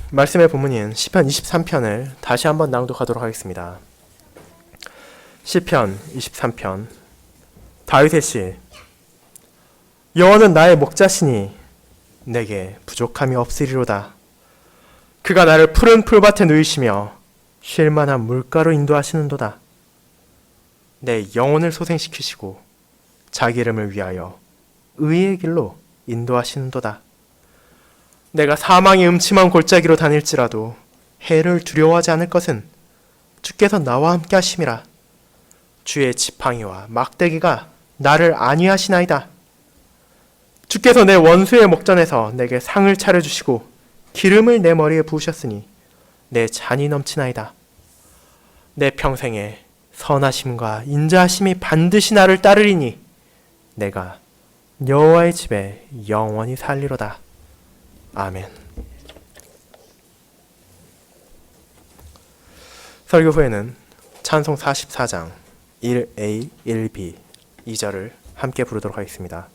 말씀의 본문인 시편 23편을 다시 한번 낭독하도록 하겠습니다. 시편 23편. 다윗의 시. 여호와는 나의 목자시니 내게 부족함이 없으리로다. 그가 나를 푸른 풀밭에 누이시며 쉴 만한 물가로 인도하시는도다. 내 영혼을 소생시키시고 자기 이름을 위하여 의의 길로 인도하시는도다. 내가 사망의 음침한 골짜기로 다닐지라도 해를 두려워하지 않을 것은 주께서 나와 함께 하심이라. 주의 지팡이와 막대기가 나를 안위하시나이다. 주께서 내 원수의 목전에서 내게 상을 차려주시고 기름을 내 머리에 부으셨으니 내 잔이 넘치나이다. 내 평생에 선하심과 인자하심이 반드시 나를 따르리니 내가 여호와의 집에 영원히 살리로다. 아멘. 설교 후에는 찬송 44장 1A, 1B 2절을 함께 부르도록 하겠습니다.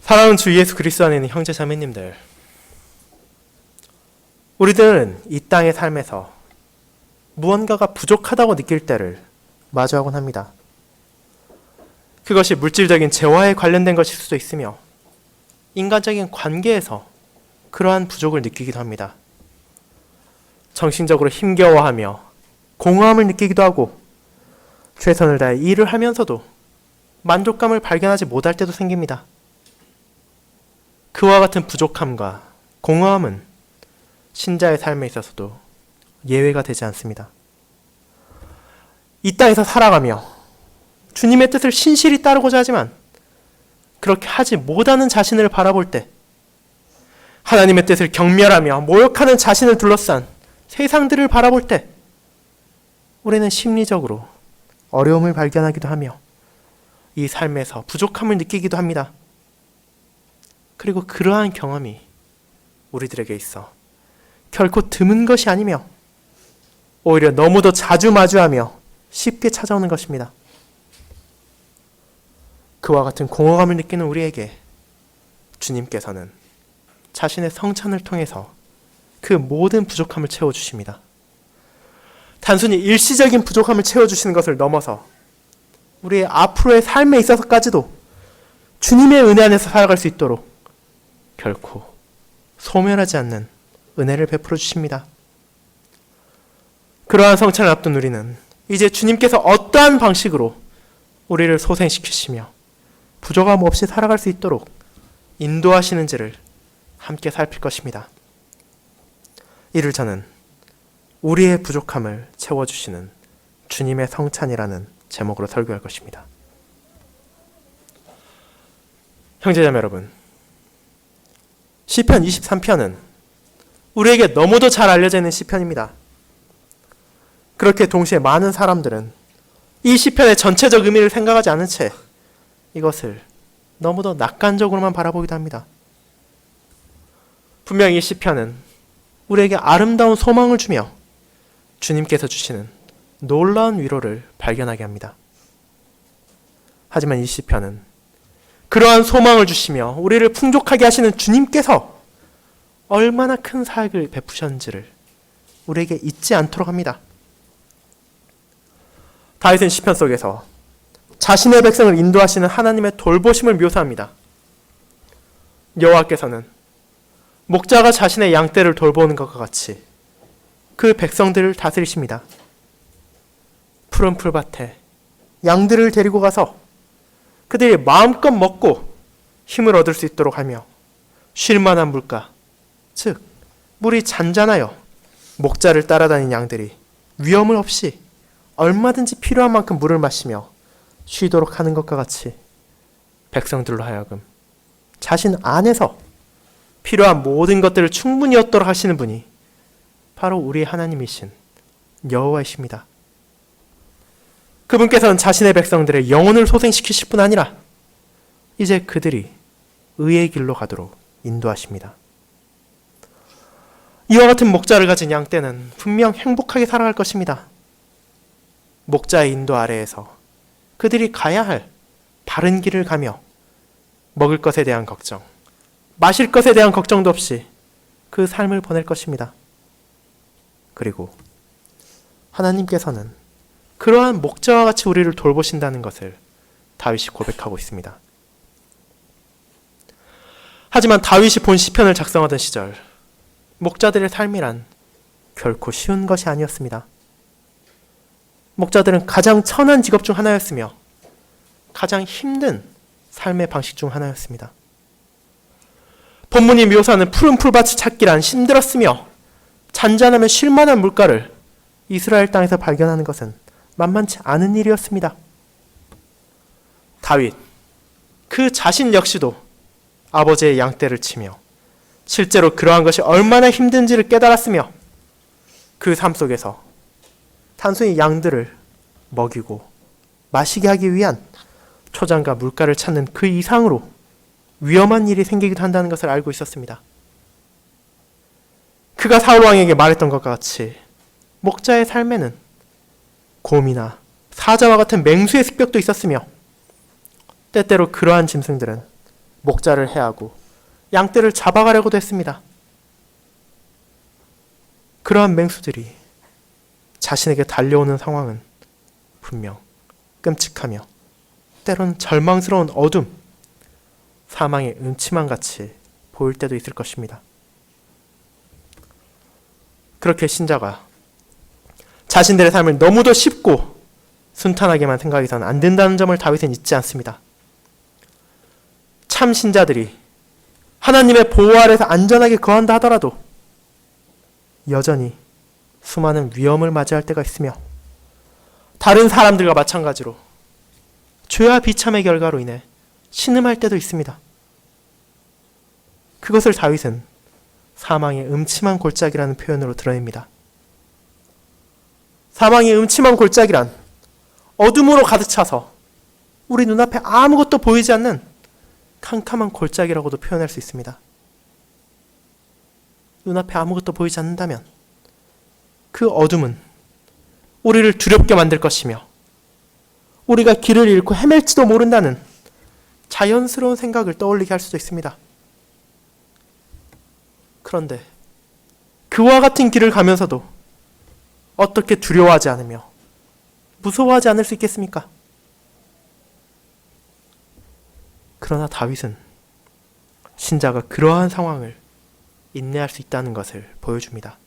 사랑하는 주 예수 그리스도 안에 있는 형제 자매님들, 우리들은 이 땅의 삶에서 무언가가 부족하다고 느낄 때를 마주하곤 합니다. 그것이 물질적인 재화에 관련된 것일 수도 있으며 인간적인 관계에서 그러한 부족을 느끼기도 합니다. 정신적으로 힘겨워하며 공허함을 느끼기도 하고 최선을 다해 일을 하면서도 만족감을 발견하지 못할 때도 생깁니다. 그와 같은 부족함과 공허함은 신자의 삶에 있어서도 예외가 되지 않습니다. 이 땅에서 살아가며 주님의 뜻을 신실히 따르고자 하지만 그렇게 하지 못하는 자신을 바라볼 때, 하나님의 뜻을 경멸하며 모욕하는 자신을 둘러싼 세상들을 바라볼 때 우리는 심리적으로 어려움을 발견하기도 하며 이 삶에서 부족함을 느끼기도 합니다. 그리고 그러한 경험이 우리들에게 있어 결코 드문 것이 아니며 오히려 너무도 자주 마주하며 쉽게 찾아오는 것입니다. 그와 같은 공허감을 느끼는 우리에게 주님께서는 자신의 성찬을 통해서 그 모든 부족함을 채워주십니다. 단순히 일시적인 부족함을 채워주시는 것을 넘어서 우리의 앞으로의 삶에 있어서까지도 주님의 은혜 안에서 살아갈 수 있도록 결코 소멸하지 않는 은혜를 베풀어 주십니다. 그러한 성찬을 앞둔 우리는 이제 주님께서 어떠한 방식으로 우리를 소생시키시며 부족함 없이 살아갈 수 있도록 인도하시는지를 함께 살필 것입니다. 이를 저는 우리의 부족함을 채워주시는 주님의 성찬이라는 제목으로 설교할 것입니다. 형제자매 여러분, 시편 23편은 우리에게 너무도 잘 알려져 있는 시편입니다. 그렇게 동시에 많은 사람들은 이 시편의 전체적 의미를 생각하지 않은 채 이것을 너무도 낙관적으로만 바라보기도 합니다. 분명히 이 시편은 우리에게 아름다운 소망을 주며 주님께서 주시는 놀라운 위로를 발견하게 합니다. 하지만 이 시편은 그러한 소망을 주시며 우리를 풍족하게 하시는 주님께서 얼마나 큰 사역을 베푸셨는지를 우리에게 잊지 않도록 합니다. 다윗은 시편 속에서 자신의 백성을 인도하시는 하나님의 돌보심을 묘사합니다. 여호와께서는 목자가 자신의 양떼를 돌보는 것과 같이 그 백성들을 다스리십니다. 푸른 풀밭에 양들을 데리고 가서 그들이 마음껏 먹고 힘을 얻을 수 있도록 하며 쉴 만한 물가, 즉 물이 잔잔하여 목자를 따라다니는 양들이 위험을 없이 얼마든지 필요한 만큼 물을 마시며 쉬도록 하는 것과 같이 백성들로 하여금 자신 안에서 필요한 모든 것들을 충분히 얻도록 하시는 분이 바로 우리 하나님이신 여호와이십니다. 그분께서는 자신의 백성들의 영혼을 소생시키실 뿐 아니라 이제 그들이 의의 길로 가도록 인도하십니다. 이와 같은 목자를 가진 양떼는 분명 행복하게 살아갈 것입니다. 목자의 인도 아래에서 그들이 가야 할 바른 길을 가며 먹을 것에 대한 걱정, 마실 것에 대한 걱정도 없이 그 삶을 보낼 것입니다. 그리고 하나님께서는 그러한 목자와 같이 우리를 돌보신다는 것을 다윗이 고백하고 있습니다. 하지만 다윗이 본 시편을 작성하던 시절 목자들의 삶이란 결코 쉬운 것이 아니었습니다. 목자들은 가장 천한 직업 중 하나였으며 가장 힘든 삶의 방식 중 하나였습니다. 본문이 묘사하는 푸른 풀밭을 찾기란 힘들었으며 잔잔하며 쉴만한 물가를 이스라엘 땅에서 발견하는 것은 만만치 않은 일이었습니다. 다윗, 그 자신 역시도 아버지의 양떼를 치며 실제로 그러한 것이 얼마나 힘든지를 깨달았으며 그 삶 속에서 단순히 양들을 먹이고 마시게 하기 위한 초장과 물가를 찾는 그 이상으로 위험한 일이 생기기도 한다는 것을 알고 있었습니다. 그가 사울 왕에게 말했던 것과 같이 목자의 삶에는 곰이나 사자와 같은 맹수의 습격도 있었으며 때때로 그러한 짐승들은 목자를 해하고 양떼를 잡아가려고도 했습니다. 그러한 맹수들이 자신에게 달려오는 상황은 분명 끔찍하며 때로는 절망스러운 어둠, 사망의 음침함 같이 보일 때도 있을 것입니다. 그렇게 신자가 자신들의 삶을 너무도 쉽고 순탄하게만 생각해서는 안 된다는 점을 다윗은 잊지 않습니다. 참 신자들이 하나님의 보호 아래서 안전하게 거한다 하더라도 여전히 수많은 위험을 맞이할 때가 있으며 다른 사람들과 마찬가지로 죄와 비참의 결과로 인해 신음할 때도 있습니다. 그것을 다윗은 사망의 음침한 골짜기라는 표현으로 드러냅니다. 사망의 음침한 골짜기란 어둠으로 가득 차서 우리 눈앞에 아무것도 보이지 않는 캄캄한 골짜기라고도 표현할 수 있습니다. 눈앞에 아무것도 보이지 않는다면 그 어둠은 우리를 두렵게 만들 것이며 우리가 길을 잃고 헤맬지도 모른다는 자연스러운 생각을 떠올리게 할 수도 있습니다. 그런데 그와 같은 길을 가면서도 어떻게 두려워하지 않으며 무서워하지 않을 수 있겠습니까? 그러나 다윗은 신자가 그러한 상황을 인내할 수 있다는 것을 보여줍니다.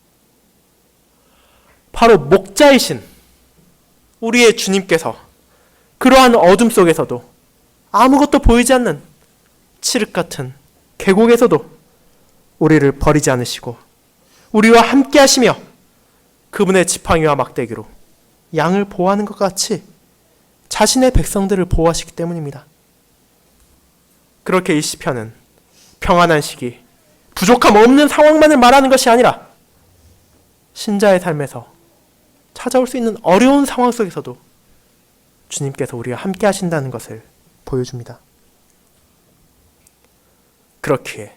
바로 목자이신 우리의 주님께서 그러한 어둠 속에서도 아무것도 보이지 않는 칠흑 같은 계곡에서도 우리를 버리지 않으시고 우리와 함께 하시며 그분의 지팡이와 막대기로 양을 보호하는 것 같이 자신의 백성들을 보호하시기 때문입니다. 그렇게 이 시편은 평안한 시기, 부족함 없는 상황만을 말하는 것이 아니라 신자의 삶에서 찾아올 수 있는 어려운 상황 속에서도 주님께서 우리와 함께 하신다는 것을 보여줍니다. 그렇기에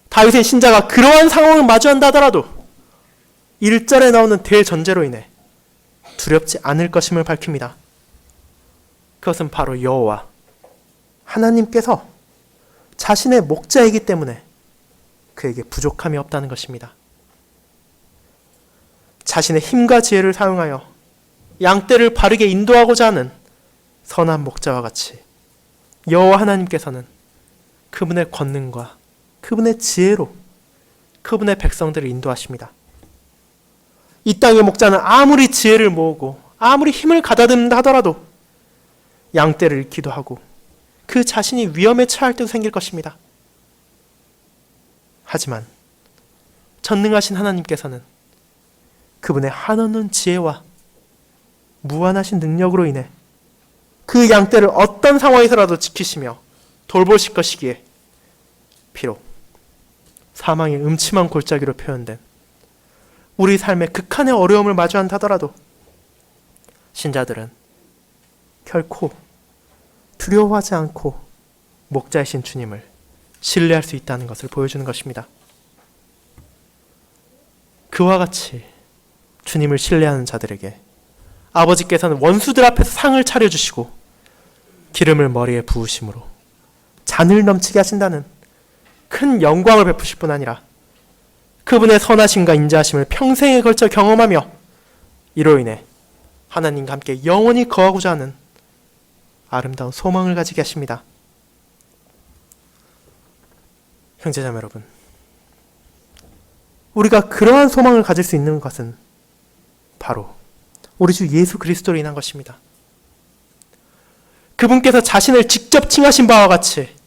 다윗의 신자가 그러한 상황을 마주한다 하더라도 1절에 나오는 대전제로 인해 두렵지 않을 것임을 밝힙니다. 그것은 바로 여호와 하나님께서 자신의 목자이기 때문에 그에게 부족함이 없다는 것입니다. 자신의 힘과 지혜를 사용하여 양떼를 바르게 인도하고자 하는 선한 목자와 같이 여호와 하나님께서는 그분의 권능과 그분의 지혜로 그분의 백성들을 인도하십니다. 이 땅의 목자는 아무리 지혜를 모으고 아무리 힘을 가다듬는다 하더라도 양떼를 잃기도 하고 그 자신이 위험에 처할 때도 생길 것입니다. 하지만 전능하신 하나님께서는 그분의 한없는 지혜와 무한하신 능력으로 인해 그 양떼를 어떤 상황에서라도 지키시며 돌보실 것이기에 비록 사망의 음침한 골짜기로 표현된 우리 삶의 극한의 어려움을 마주한다 하더라도 신자들은 결코 두려워하지 않고 목자이신 주님을 신뢰할 수 있다는 것을 보여주는 것입니다. 그와 같이 주님을 신뢰하는 자들에게 아버지께서는 원수들 앞에서 상을 차려주시고 기름을 머리에 부으심으로 잔을 넘치게 하신다는 그 큰 영광을 베푸실 뿐 아니라 그분의 선하심과 인자하심을 평생에 걸쳐 경험하며 이로 인해 하나님과 함께 영원히 거하고자 하는 아름다운 소망을 가지게 하십니다. 형제자매 여러분, 우리가 그러한 소망을 가질 수 있는 것은 바로 우리 주 예수 그리스도로 인한 것입니다. 그분께서 자신을 직접 칭하신 바와 같이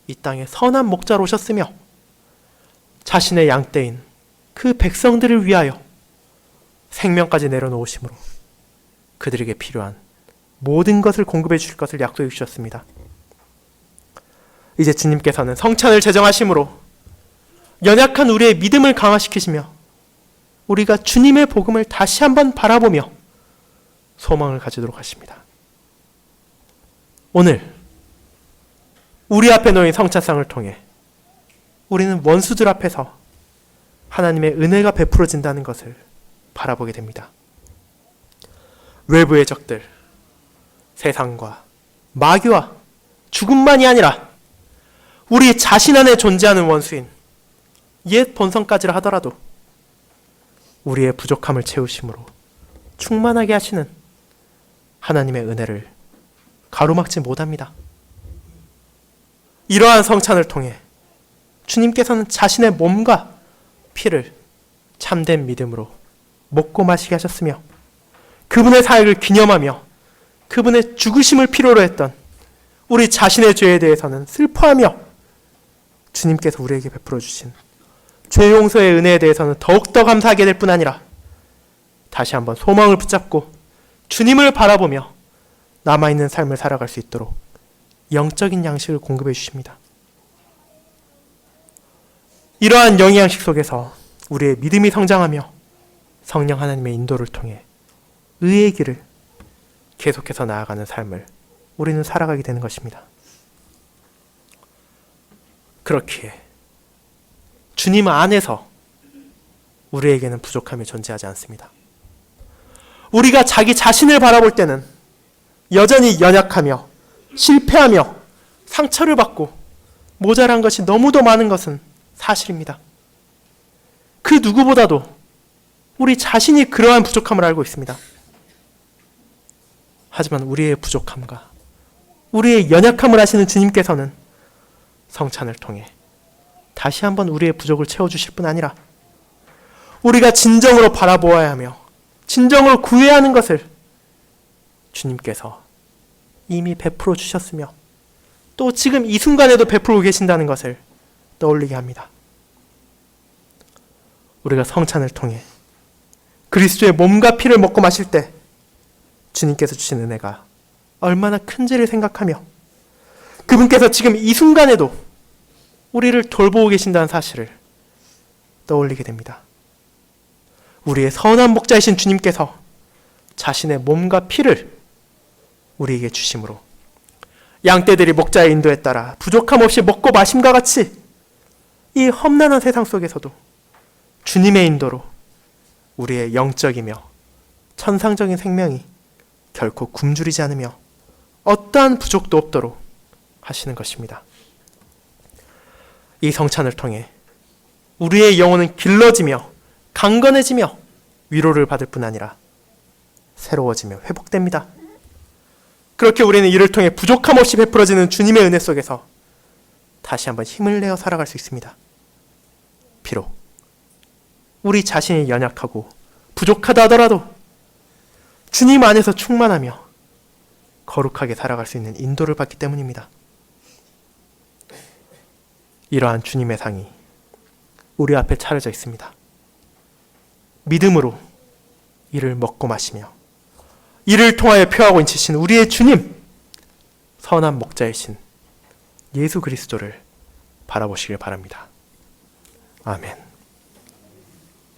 이 땅에 선한 목자로 오셨으며 자신의 양떼인 그 백성들을 위하여 생명까지 내려놓으심으로 그들에게 필요한 모든 것을 공급해 주실 것을 약속해 주셨습니다. 이제 주님께서는 성찬을 제정하심으로 연약한 우리의 믿음을 강화시키시며 우리가 주님의 복음을 다시 한번 바라보며 소망을 가지도록 하십니다. 오늘 우리 앞에 놓인 성찬상을 통해 우리는 원수들 앞에서 하나님의 은혜가 베풀어진다는 것을 바라보게 됩니다. 외부의 적들, 세상과 마귀와 죽음만이 아니라 우리 자신 안에 존재하는 원수인 옛 본성까지라 하더라도 우리의 부족함을 채우심으로 충만하게 하시는 하나님의 은혜를 가로막지 못합니다. 이러한 성찬을 통해 주님께서는 자신의 몸과 피를 참된 믿음으로 먹고 마시게 하셨으며 그분의 사역을 기념하며 그분의 죽으심을 필요로 했던 우리 자신의 죄에 대해서는 슬퍼하며 주님께서 우리에게 베풀어 주신 죄 용서의 은혜에 대해서는 더욱더 감사하게 될 뿐 아니라 다시 한번 소망을 붙잡고 주님을 바라보며 남아있는 삶을 살아갈 수 있도록 영적인 양식을 공급해 주십니다. 이러한 영의 양식 속에서 우리의 믿음이 성장하며 성령 하나님의 인도를 통해 의의 길을 계속해서 나아가는 삶을 우리는 살아가게 되는 것입니다. 그렇기에 주님 안에서 우리에게는 부족함이 존재하지 않습니다. 우리가 자기 자신을 바라볼 때는 여전히 연약하며 실패하며 상처를 받고 모자란 것이 너무도 많은 것은 사실입니다. 그 누구보다도 우리 자신이 그러한 부족함을 알고 있습니다. 하지만 우리의 부족함과 우리의 연약함을 아시는 주님께서는 성찬을 통해 다시 한번 우리의 부족을 채워주실 뿐 아니라 우리가 진정으로 바라보아야 하며 진정으로 구해야 하는 것을 주님께서 이미 베풀어 주셨으며 또 지금 이 순간에도 베풀고 계신다는 것을 떠올리게 합니다. 우리가 성찬을 통해 그리스도의 몸과 피를 먹고 마실 때 주님께서 주신 은혜가 얼마나 큰지를 생각하며 그분께서 지금 이 순간에도 우리를 돌보고 계신다는 사실을 떠올리게 됩니다. 우리의 선한 목자이신 주님께서 자신의 몸과 피를 우리에게 주심으로 양떼들이 목자의 인도에 따라 부족함 없이 먹고 마심과 같이 이 험난한 세상 속에서도 주님의 인도로 우리의 영적이며 천상적인 생명이 결코 굶주리지 않으며 어떠한 부족도 없도록 하시는 것입니다. 이 성찬을 통해 우리의 영혼은 길러지며 강건해지며 위로를 받을 뿐 아니라 새로워지며 회복됩니다. 그렇게 우리는 이를 통해 부족함 없이 베풀어지는 주님의 은혜 속에서 다시 한번 힘을 내어 살아갈 수 있습니다. 비록 우리 자신이 연약하고 부족하다 하더라도 주님 안에서 충만하며 거룩하게 살아갈 수 있는 인도를 받기 때문입니다. 이러한 주님의 상이 우리 앞에 차려져 있습니다. 믿음으로 이를 먹고 마시며 이를 통하여 표하고 인치신 우리의 주님, 선한 목자이신 예수 그리스도를 바라보시길 바랍니다. 아멘.